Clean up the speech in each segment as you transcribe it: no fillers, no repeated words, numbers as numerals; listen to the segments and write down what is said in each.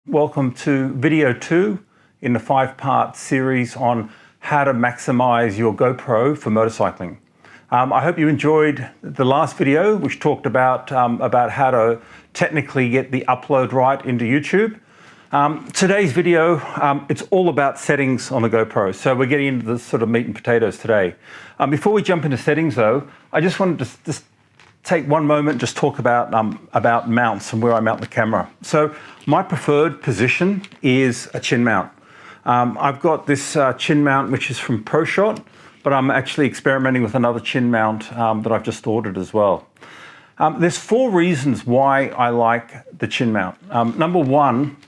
Welcome to video 2 in the 5-part series on how to maximize your GoPro for motorcycling. I hope you enjoyed the last video, which talked about how to technically get the upload right into YouTube. Today's video, it's all about settings on the GoPro. So we're getting into the sort of meat and potatoes today. Before we jump into settings though, I just wanted to just take one moment, just talk about mounts and where I mount the camera. So my preferred position is a chin mount. I've got this chin mount, which is from ProShot, but I'm actually experimenting with another chin mount that I've just ordered as well. There's 4 reasons why I like the chin mount. Number one,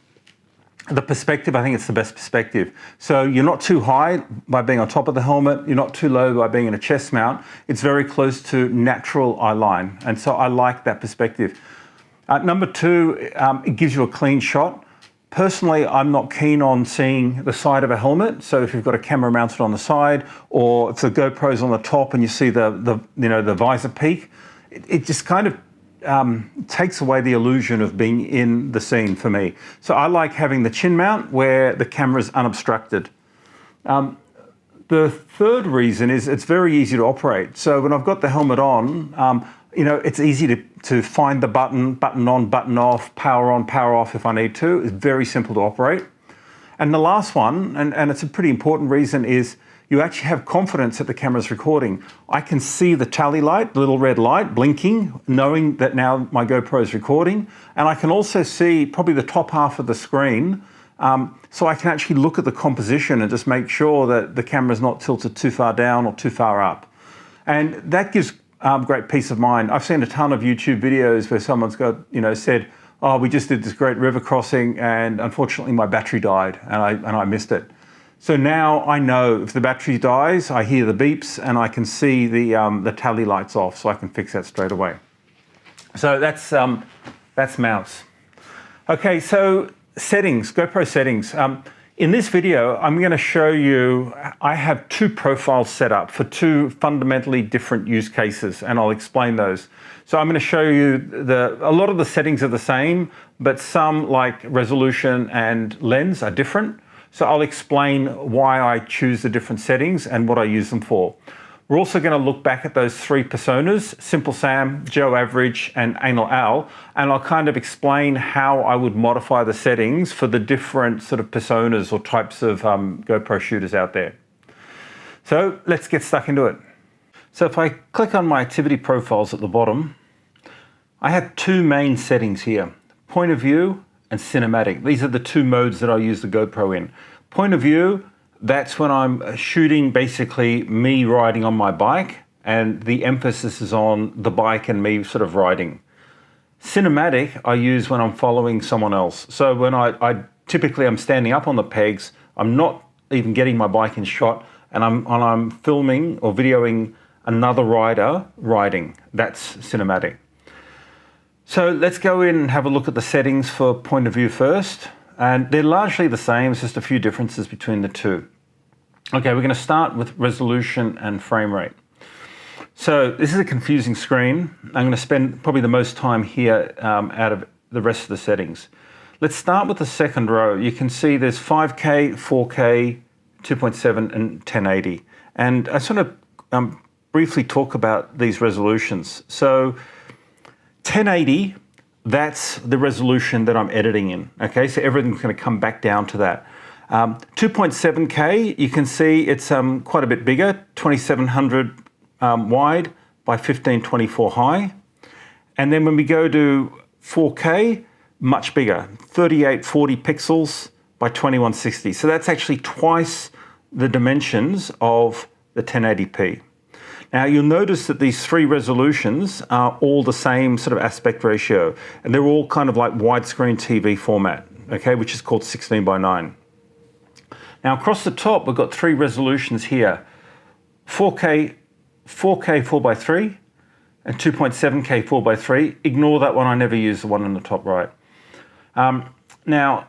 the perspective. I think it's the best perspective. So you're not too high by being on top of the helmet, you're not too low by being in a chest mount. It's very close to natural eye line, and so I like that perspective. Number 2, it gives you a clean shot. Personally, I'm not keen on seeing the side of a helmet, so if you've got a camera mounted on the side, or if the GoPro's on the top and you see the visor peak, it just kind of takes away the illusion of being in the scene for me. So I like having the chin mount where the camera's unobstructed. The third reason is it's very easy to operate. So when I've got the helmet on, it's easy to find the button on, button off, power on, power off if I need to. It's very simple to operate. And the last one, and it's a pretty important reason, is you actually have confidence that the camera's recording. I can see the tally light, the little red light blinking, knowing that now my GoPro is recording. And I can also see probably the top half of the screen, so I can actually look at the composition and just make sure that the camera's not tilted too far down or too far up. And that gives great peace of mind. I've seen a ton of YouTube videos where someone's got, said, oh, we just did this great river crossing and unfortunately my battery died and I missed it. So now I know if the battery dies, I hear the beeps and I can see the tally lights off, so I can fix that straight away. So that's mounts. Okay, so settings, GoPro settings. In this video, I'm going to show you, I have 2 profiles set up for 2 fundamentally different use cases, and I'll explain those. So I'm going to show you a lot of the settings are the same, but some like resolution and lens are different. So I'll explain why I choose the different settings and what I use them for. We're also going to look back at those 3 personas, Simple Sam, Joe Average, and Anal Al, and I'll kind of explain how I would modify the settings for the different sort of personas or types of GoPro shooters out there. So let's get stuck into it. So if I click on my activity profiles at the bottom, I have 2 main settings here, point of view and cinematic. These are the 2 modes that I use the GoPro in. Point of view, that's when I'm shooting basically me riding on my bike, and the emphasis is on the bike and me sort of riding. Cinematic I use when I'm following someone else. So when I'm standing up on the pegs, I'm not even getting my bike in shot, and I'm filming or videoing another rider riding. That's cinematic. So let's go in and have a look at the settings for point of view first. And they're largely the same, it's just a few differences between the 2. Okay, we're going to start with resolution and frame rate. So this is a confusing screen. I'm going to spend probably the most time here out of the rest of the settings. Let's start with the second row. You can see there's 5K, 4K, 2.7 and 1080. And I sort of briefly talk about these resolutions. So 1080, that's the resolution that I'm editing in. Okay, so everything's going to come back down to that. 2.7K, you can see it's quite a bit bigger, 2700 wide by 1524 high. And then when we go to 4K, much bigger, 3840 pixels by 2160. So that's actually twice the dimensions of the 1080p. Now you'll notice that these 3 resolutions are all the same sort of aspect ratio, and they're all kind of like widescreen TV format, okay, which is called 16:9. Now across the top, we've got 3 resolutions here, 4K 4x3 and 2.7K 4x3. Ignore that one, I never use the one on the top right. Now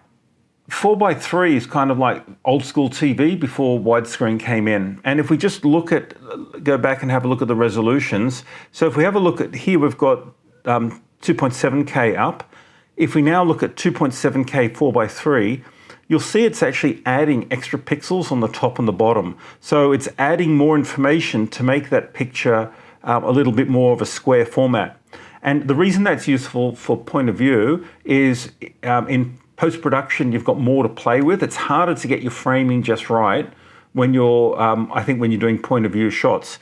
4x3 is kind of like old school TV before widescreen came in. And if we just go back and have a look at the resolutions. So if we have a look at here, we've got 2.7K up. If we now look at 2.7K 4:3, you'll see it's actually adding extra pixels on the top and the bottom. So it's adding more information to make that picture a little bit more of a square format. And the reason that's useful for point of view is in post-production, you've got more to play with. It's harder to get your framing just right when you're, I think, when you're doing point of view shots.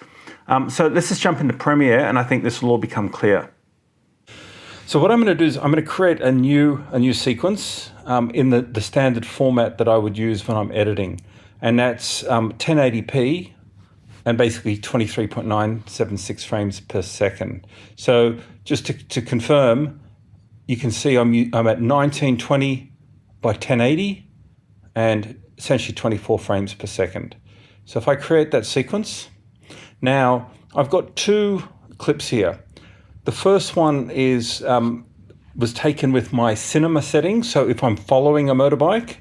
So let's just jump into Premiere, and I think this will all become clear. So what I'm going to do is I'm going to create a new sequence in the standard format that I would use when I'm editing, and that's 1080p and basically 23.976 frames per second. So just to confirm, you can see I'm at 1920 by 1080 and essentially 24 frames per second. So if I create that sequence, now I've got two clips here. The first one was taken with my cinema settings, so if I'm following a motorbike,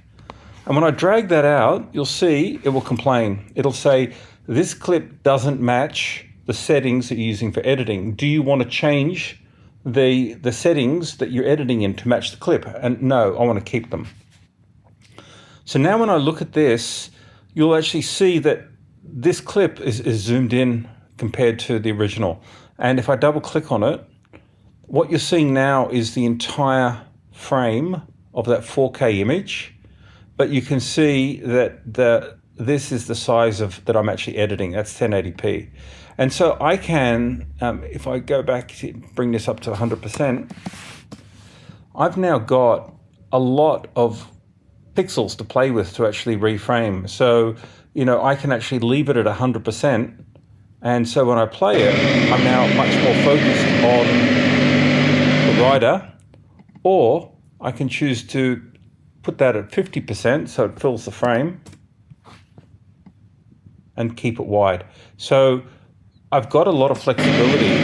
and when I drag that out, you'll see it will complain. It'll say, this clip doesn't match the settings that you're using for editing. Do you want to change the settings that you're editing in to match the clip? And no, I want to keep them. So now when I look at this, you'll actually see that this clip is zoomed in compared to the original. And if I double click on it, what you're seeing now is the entire frame of that 4K image, but you can see that this is the size that I'm actually editing. That's 1080p. And so I can, if I go back to bring this up to 100%, I've now got a lot of pixels to play with to actually reframe. So, I can actually leave it at 100%. And so when I play it, I'm now much more focused on the rider, or I can choose to put that at 50% so it fills the frame and keep it wide. So I've got a lot of flexibility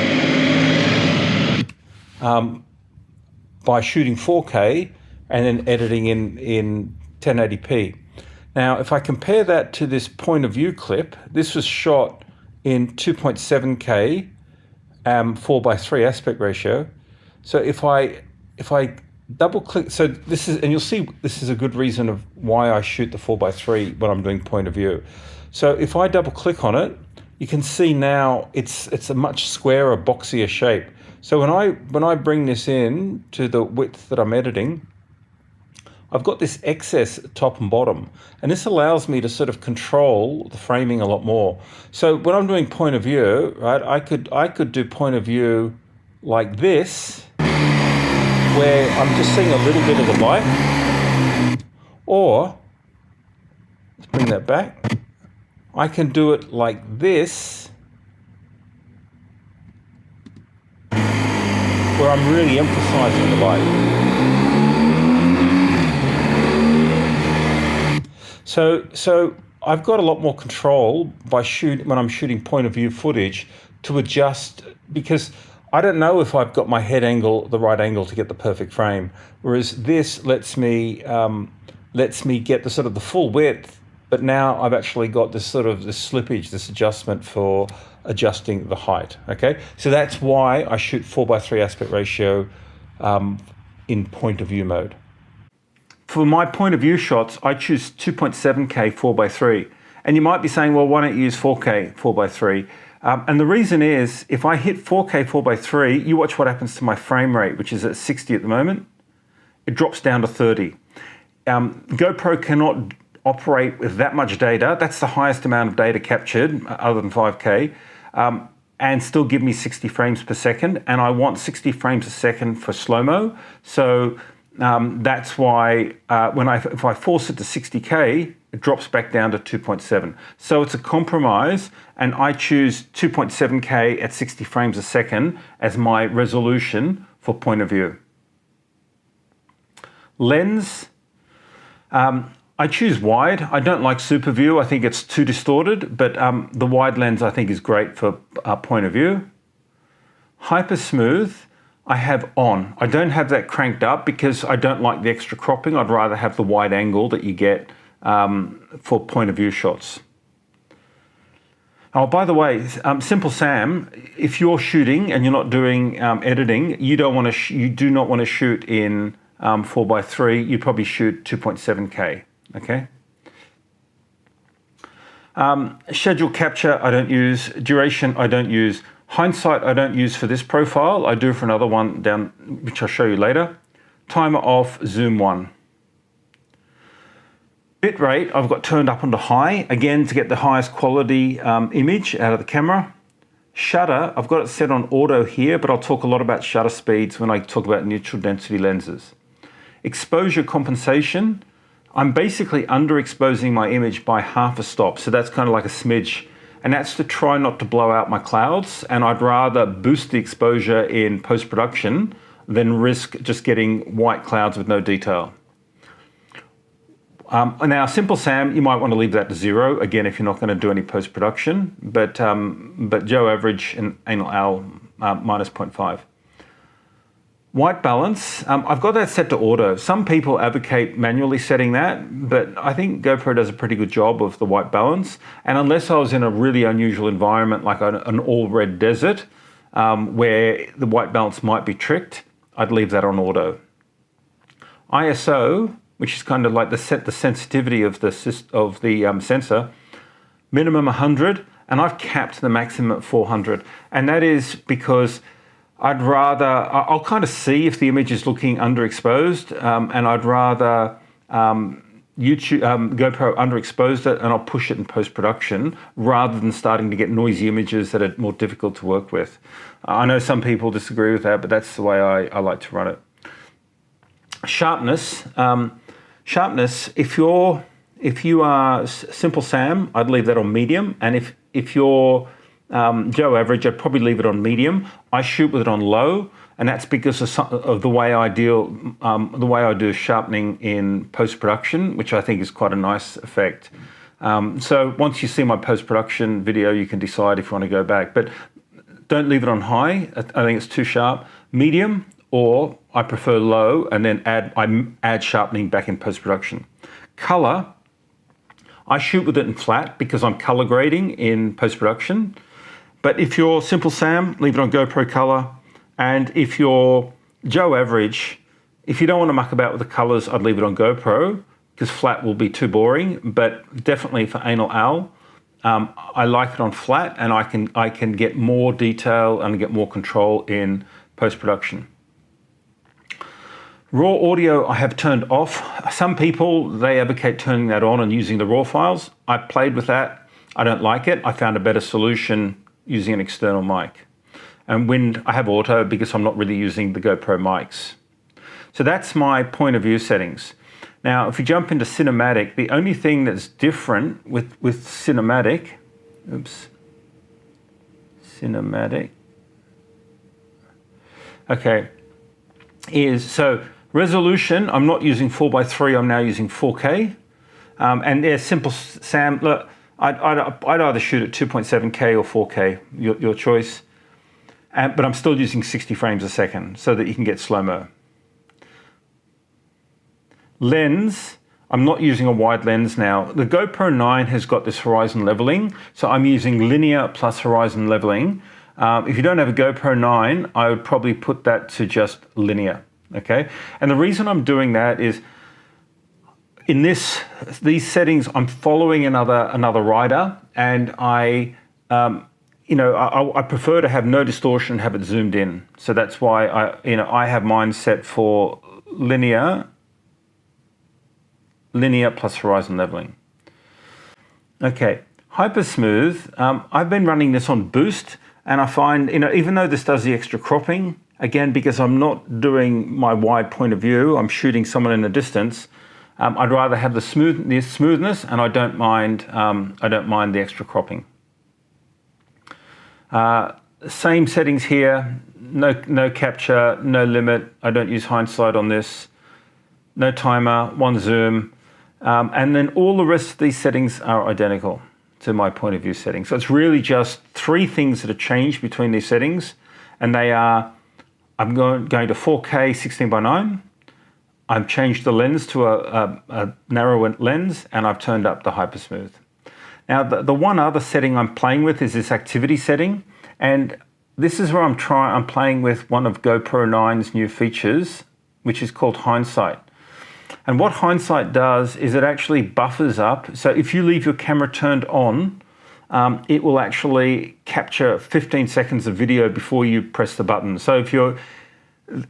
by shooting 4K and then editing in 1080p. Now, if I compare that to this point of view clip, this was shot in 2.7K 4:3 aspect ratio. So if I double click, so this is, and you'll see this is a good reason of why I shoot the 4:3 when I'm doing point of view. So if I double click on it, you can see now it's a much squarer, boxier shape. So when I bring this in to the width that I'm editing, I've got this excess at top and bottom, and this allows me to sort of control the framing a lot more. So when I'm doing point of view, right, I could do point of view like this, where I'm just seeing a little bit of the light, or let's bring that back. I can do it like this, where I'm really emphasizing the light. So I've got a lot more control by when I'm shooting point of view footage to adjust, because I don't know if I've got my head angle, the right angle to get the perfect frame. Whereas this lets me get the sort of the full width, but now I've actually got this sort of this slippage, this adjustment for adjusting the height. Okay, so that's why I shoot 4:3 aspect ratio in point of view mode. For my point of view shots, I choose 2.7K 4:3. And you might be saying, well, why don't you use 4K 4:3? And the reason is, if I hit 4K 4:3, you watch what happens to my frame rate, which is at 60 at the moment. It drops down to 30. GoPro cannot operate with that much data. That's the highest amount of data captured, other than 5K, and still give me 60 frames per second. And I want 60 frames a second for slow-mo. So that's why if I force it to 60K, it drops back down to 2.7. So it's a compromise, and I choose 2.7K at 60 frames a second as my resolution for point of view. Lens, I choose wide. I don't like super view. I think it's too distorted, but the wide lens I think is great for point of view. Hyper smooth, I have on. I don't have that cranked up because I don't like the extra cropping. I'd rather have the wide angle that you get for point of view shots. Oh, by the way, Simple Sam, if you're shooting and you're not doing editing, you do not want to shoot in 4:3, you'd probably shoot 2.7K, okay? Schedule capture, I don't use. Duration, I don't use. Hindsight, I don't use for this profile. I do for another one down, which I'll show you later. Timer off, zoom 1. Bitrate, I've got turned up onto high, again, to get the highest quality image out of the camera. Shutter, I've got it set on auto here, but I'll talk a lot about shutter speeds when I talk about neutral density lenses. Exposure compensation, I'm basically underexposing my image by half a stop, so that's kind of like a smidge. And that's to try not to blow out my clouds, and I'd rather boost the exposure in post-production than risk just getting white clouds with no detail. Now, Simple Sam, you might want to leave that to 0, again, if you're not going to do any post-production, but Joe Average and Anal Owl, minus 0.5. White balance, I've got that set to auto. Some people advocate manually setting that, but I think GoPro does a pretty good job of the white balance. And unless I was in a really unusual environment, like an all-red desert, where the white balance might be tricked, I'd leave that on auto. ISO, which is kind of like the sensitivity of the sensor, minimum 100, and I've capped the maximum at 400. And that is because I'll kind of see if the image is looking underexposed, and I'd rather GoPro underexposed it, and I'll push it in post-production rather than starting to get noisy images that are more difficult to work with. I know some people disagree with that, but that's the way I like to run it. Sharpness, if you are Simple Sam, I'd leave that on medium, and if you're Joe Average, I'd probably leave it on medium. I shoot with it on low, and that's because of the way I do sharpening in post-production, which I think is quite a nice effect. So once you see my post-production video, you can decide if you want to go back, but don't leave it on high. I think it's too sharp. Medium, or I prefer low, and then I add sharpening back in post-production. Color, I shoot with it in flat because I'm color grading in post-production. But if you're Simple Sam, leave it on GoPro color. And if you're Joe Average, if you don't want to muck about with the colors, I'd leave it on GoPro because flat will be too boring. But definitely for Anal Owl, I like it on flat, and I can get more detail and get more control in post-production. Raw audio I have turned off. Some people, they advocate turning that on and using the raw files. I played with that. I don't like it. I found a better solution using an external mic. And wind, I have auto because I'm not really using the GoPro mics. So that's my point of view settings. Now, if you jump into cinematic, the only thing that's different with cinematic, okay, is, so resolution, I'm not using 4:3, I'm now using 4K. And there's Simple Sam, look, I'd either shoot at 2.7K or 4K, your choice. But I'm still using 60 frames a second so that you can get slow-mo. Lens, I'm not using a wide lens now. The GoPro 9 has got this horizon leveling, so I'm using linear plus horizon leveling. If you don't have a GoPro 9, I would probably put that to just linear, okay? And the reason I'm doing that is, in these settings, I'm following another rider, and I prefer to have no distortion and have it zoomed in. So that's why I have mine set for linear plus horizon leveling. Okay, hyper smooth. I've been running this on boost, and I find, even though this does the extra cropping, again, because I'm not doing my wide point of view, I'm shooting someone in the distance. I'd rather have the smoothness, and I don't mind the extra cropping. Same settings here. No capture, no limit. I don't use hindsight on this. No timer, one zoom, and then all the rest of these settings are identical to my point of view settings. So it's really just 3 things that have changed between these settings, and they are: I'm going to 4K 16:9. I've changed the lens to a narrower lens, and I've turned up the hyper smooth. Now, the one other setting I'm playing with is this activity setting, and this is where I'm playing with one of GoPro 9's new features, which is called Hindsight. And what Hindsight does is it actually buffers up. So if you leave your camera turned on, it will actually capture 15 seconds of video before you press the button. So if you're,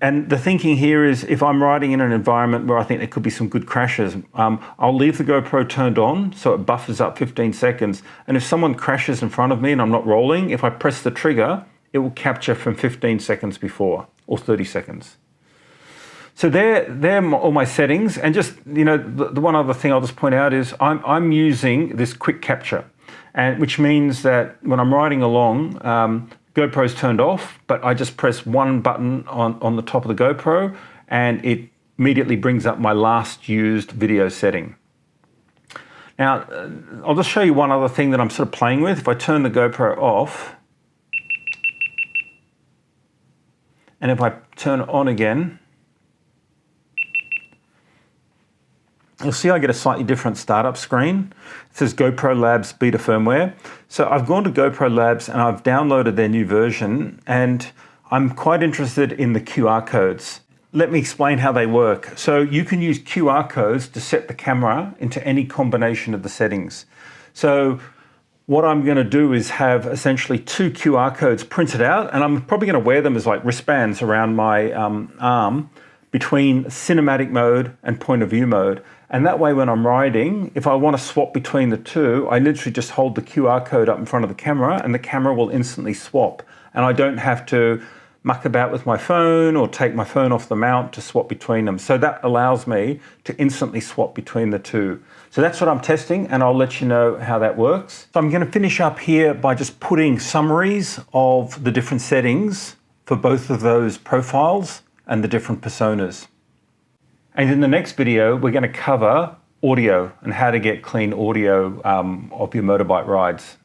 and the thinking here is if I'm riding in an environment where I think there could be some good crashes, I'll leave the GoPro turned on so it buffers up 15 seconds. And if someone crashes in front of me and I'm not rolling, if I press the trigger, it will capture from 15 seconds before or 30 seconds. So they're all my settings. And just, you know, the one other thing I'll just point out is I'm using this quick capture, and which means that when I'm riding along, GoPro's turned off, but I just press one button on the top of the GoPro and it immediately brings up my last used video setting. Now, I'll just show you one other thing that I'm sort of playing with. If I turn the GoPro off, and if I turn it on again, you'll see I get a slightly different startup screen. It says GoPro Labs beta firmware. So I've gone to GoPro Labs and I've downloaded their new version, and I'm quite interested in the QR codes. Let me explain how they work. So you can use QR codes to set the camera into any combination of the settings. So what I'm going to do is have essentially 2 QR codes printed out, and I'm probably going to wear them as like wristbands around my arm between cinematic mode and point of view mode. And that way when I'm riding, if I want to swap between the two, I literally just hold the QR code up in front of the camera and the camera will instantly swap. And I don't have to muck about with my phone or take my phone off the mount to swap between them. So that allows me to instantly swap between the two. So that's what I'm testing, and I'll let you know how that works. So I'm going to finish up here by just putting summaries of the different settings for both of those profiles and the different personas. And in the next video, we're going to cover audio and how to get clean audio of your motorbike rides.